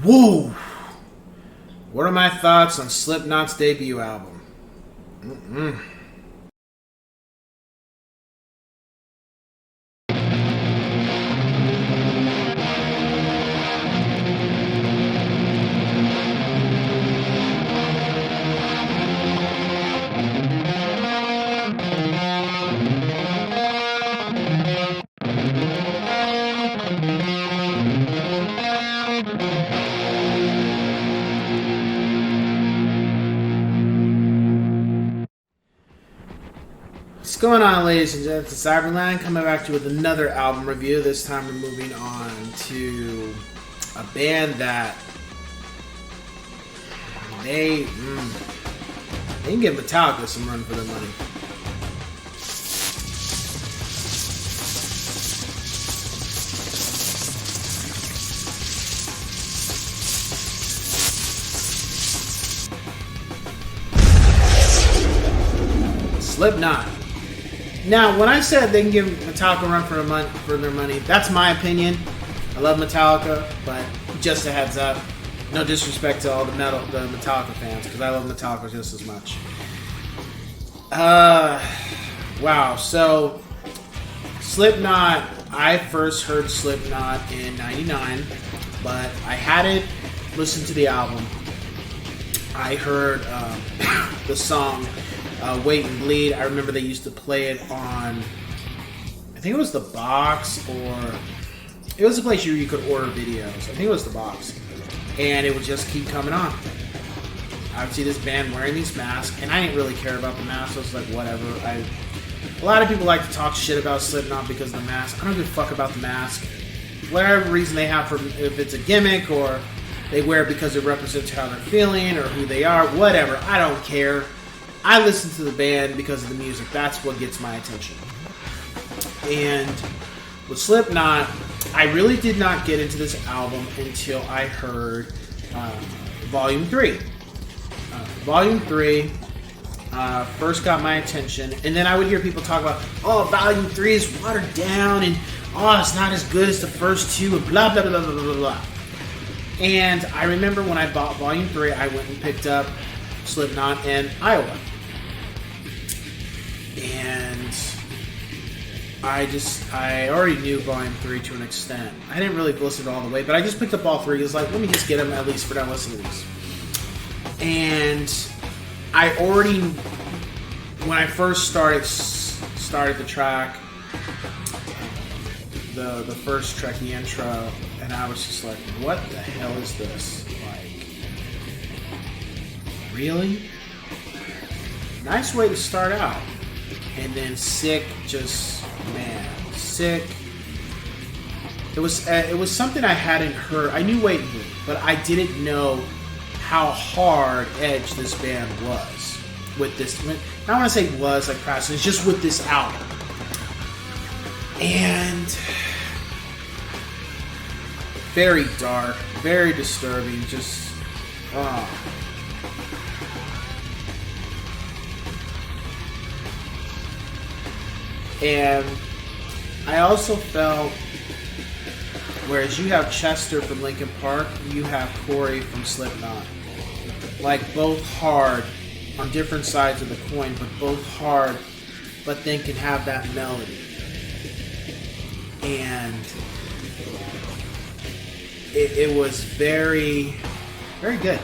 Woo! What are my thoughts on Slipknot's debut album? What's going on, ladies and gentlemen? It's Cyberland coming back to you with another album review. This time we're moving on to a band that they can give Metallica some run for their money. Slipknot. Now, when I said they can give Metallica a run for their money, that's my opinion. I love Metallica, but just a heads up, no disrespect to all the Metallica fans, because I love Metallica just as much. Wow. So, Slipknot. I first heard Slipknot in '99, but I hadn't listened to the album. I heard the song. Wait and Bleed. I remember they used to play it on, I think it was the Box, or it was a place where you could order videos. I think it was the Box, and it would just keep coming on. I would see this band wearing these masks, and I didn't really care about the masks. I was like, whatever. A lot of people like to talk shit about Slipknot because of the mask. I don't give a fuck about the mask. Whatever reason they have, if it's a gimmick or they wear it because it represents how they're feeling or who they are, whatever. I don't care. I listen to the band because of the music. That's what gets my attention. And with Slipknot, I really did not get into this album until I heard Volume 3. Volume 3 first got my attention. And then I would hear people talk about, oh, Volume 3 is watered down, and oh, it's not as good as the first two, and blah, blah, blah, blah, blah, blah. And I remember when I bought Volume 3, I went and picked up Slipknot and Iowa. And I already knew Volume 3 to an extent. I didn't really listen all the way, but I just picked up all three. It was like, let me just get them at least for now listening to these. And I already, when I first started the track, the first track, the intro, and I was just like, what the hell is this? Like, really? Nice way to start out. And then Sick, Sick. It was something I hadn't heard. I knew Wait and Bleed, but I didn't know how hard edge this band was with this. I don't want to say was like past, it's just with this album. And very dark, very disturbing, just And I also felt, whereas you have Chester from Linkin Park, you have Corey from Slipknot. Like, both hard on different sides of the coin, but both hard, but then can have that melody. And it was very, very good.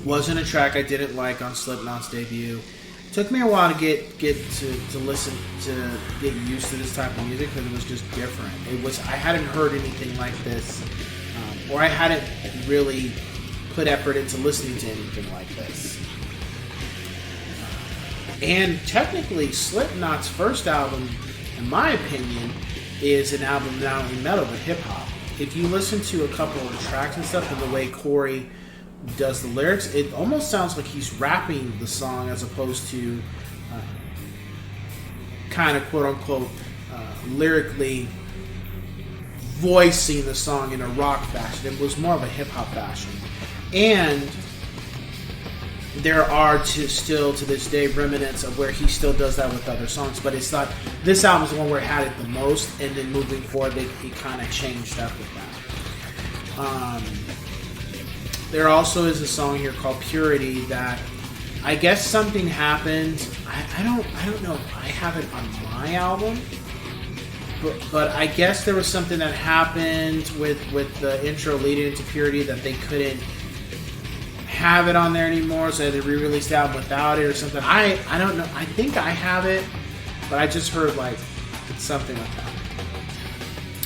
Wasn't a track I didn't like on Slipknot's debut. Took me a while to get to listen, to get used to this type of music, because it was just different. I hadn't heard anything like this, or I hadn't really put effort into listening to anything like this. And technically, Slipknot's first album, in my opinion, is an album not only metal but hip hop. If you listen to a couple of the tracks and stuff, and the way Corey does the lyrics, it almost sounds like he's rapping the song as opposed to kind of quote-unquote lyrically voicing the song in a rock fashion. It was more of a hip-hop fashion. And there are still to this day remnants of where he still does that with other songs, but it's not, this album is the one where it had it the most, and then moving forward he kind of changed up with that. There also is a song here called Purity that I guess something happened. I don't know if I have it on my album, but I guess there was something that happened with the intro leading into Purity that they couldn't have it on there anymore, so they re-released the album without it or something. I don't know. I think I have it, but I just heard like it's something like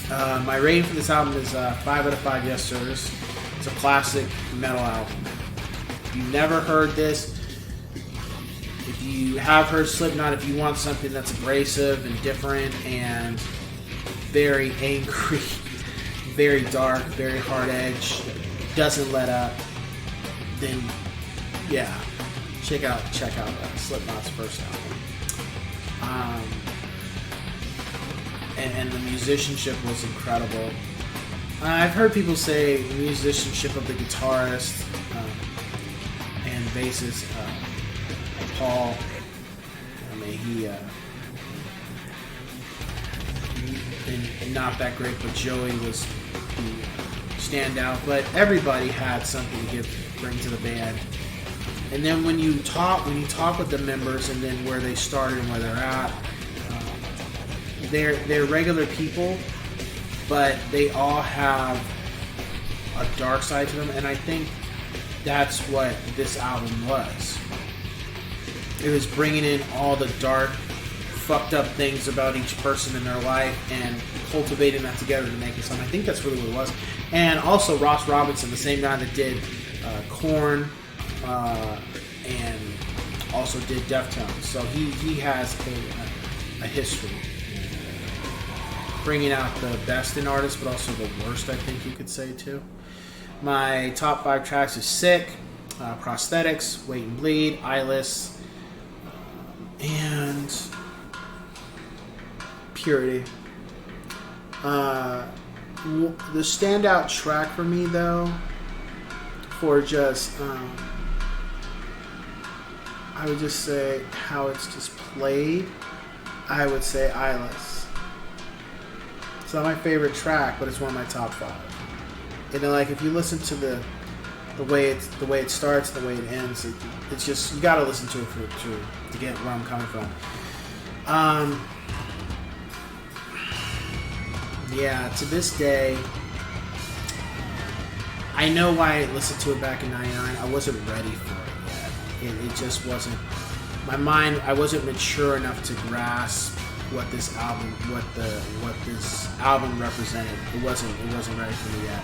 that. My rating for this album is 5 out of 5 yes sirs. It's a classic metal album. If you've never heard this, if you have heard Slipknot, if you want something that's abrasive and different and very angry, very dark, very hard edge, doesn't let up, then yeah, check out Slipknot's first album. And the musicianship was incredible. I've heard people say the musicianship of the guitarist and bassist Paul. I mean, he not that great, but Joey was the standout. But everybody had something to bring to the band. And then when you talk with the members, and then where they started and where they're at, they're regular people, but they all have a dark side to them, and I think that's what this album was. It was bringing in all the dark, fucked up things about each person in their life and cultivating that together to make it something. I think that's really what it was. And also Ross Robinson, the same guy that did Korn and also did Deftones. So he has a history. Bringing out the best in artists, but also the worst, I think you could say, too. My top 5 tracks is Sick, Prosthetics, Wait and Bleed, Eyeless, and Purity. The standout track for me, though, for just, I would just say how it's just played, I would say Eyeless. It's not my favorite track, but it's one of my top 5. And then, like, if you listen to the way it starts, the way it ends, it's just, you gotta listen to it to get where I'm coming from. Yeah, to this day, I know why I listened to it back in '99. I wasn't ready for it yet. It just wasn't. My mind, I wasn't mature enough to grasp what this album represented. It wasn't ready for me yet.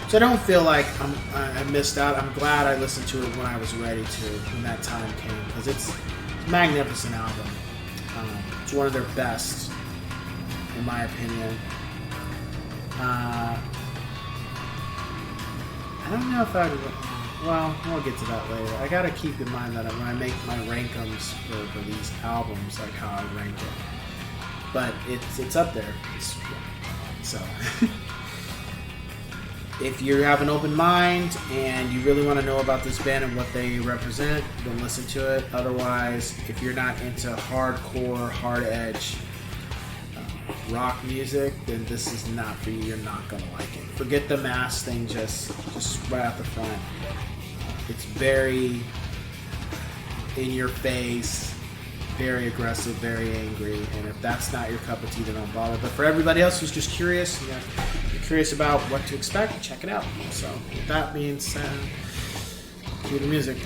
So I don't feel like I missed out. I'm glad I listened to it when I was ready to, when that time came, because it's a magnificent album. It's one of their best, in my opinion. I don't know if well, we'll get to that later. I gotta keep in mind that when I make my rankums for these albums, like how I rank it. But it's up there. So if you have an open mind and you really want to know about this band and what they represent, then listen to it. Otherwise, if you're not into hardcore, hard edge rock music, then this is not for you. You're not gonna like it. Forget the mask thing just right out the front. It's very in your face, very aggressive, very angry, and if that's not your cup of tea, then don't bother. But for everybody else who's just curious, you're curious about what to expect, check it out. So with that being said, cue the music.